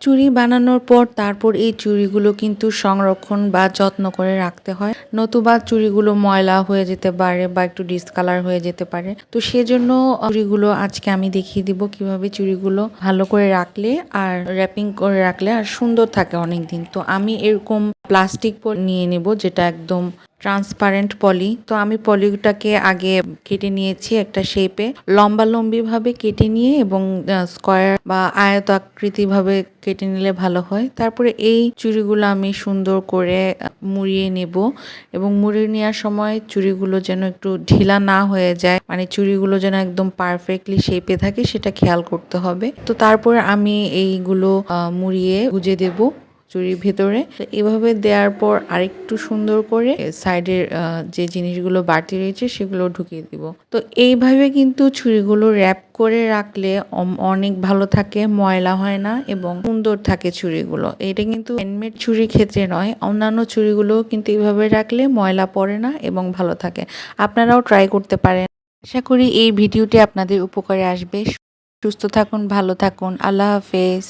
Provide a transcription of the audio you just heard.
চুড়ি বানানোর পর তারপর এই চুড়িগুলো কিন্তু সংরক্ষণ বা যত্ন করে রাখতে হয়, নতুবা চুড়িগুলো ময়লা হয়ে যেতে পারে বা একটু ডিসকালার হয়ে যেতে পারে। তো সেজন্য চুড়িগুলো আজকে আমি দেখিয়ে দিব কিভাবে চুড়িগুলো ভালো করে রাখলে আর র্যাপিং করে রাখলে আর সুন্দর থাকে অনেক দিন। তো আমি এরকম প্লাস্টিক নিয়ে নেব যেটা একদম ট্রান্সপারেন্ট পলি। তো আমি পলিটাকে আগে কেটে নিয়েছি একটা শেপে, লম্বালম্বি ভাবে কেটে নিয়ে এবং স্কোয়ার বা আয়তাকৃতি ভাবে কেটে নিলে ভালো হয়। তারপরে এই চুড়িগুলো আমি সুন্দর করে মুড়িয়ে নেব এবং মুড়িয়ে নেওয়ার সময় চুড়িগুলো যেন একটু ঢিলা না হয়ে যায়, মানে চুড়িগুলো যেন একদম পারফেক্টলি শেপে থাকে সেটা খেয়াল করতে হবে। তো তারপর আমি এইগুলো মুড়িয়ে গুজে দেব চুড়ির ভেতরে। এভাবে দেওয়ার পর আরেকটু সুন্দর করে সাইডের যে জিনিসগুলো বাড়তি রয়েছে সেগুলো ঢুকিয়ে দিব। তো এইভাবে কিন্তু ছুরিগুলো র্যাপ করে রাখলে অনেক ভালো থাকে, ময়লা হয় না এবং সুন্দর থাকে ছুরিগুলো। এটা কিন্তু হ্যান্ডমেড ছুরির ক্ষেত্রে নয়, অন্যান্য ছুরিগুলো কিন্তু এইভাবে রাখলে ময়লা পড়ে না এবং ভালো থাকে। আপনারাও ট্রাই করতে পারেন। আশা করি এই ভিডিওটি আপনাদের উপকারে আসবে। সুস্থ থাকুন, ভালো থাকুন। আল্লাহ হাফেজ।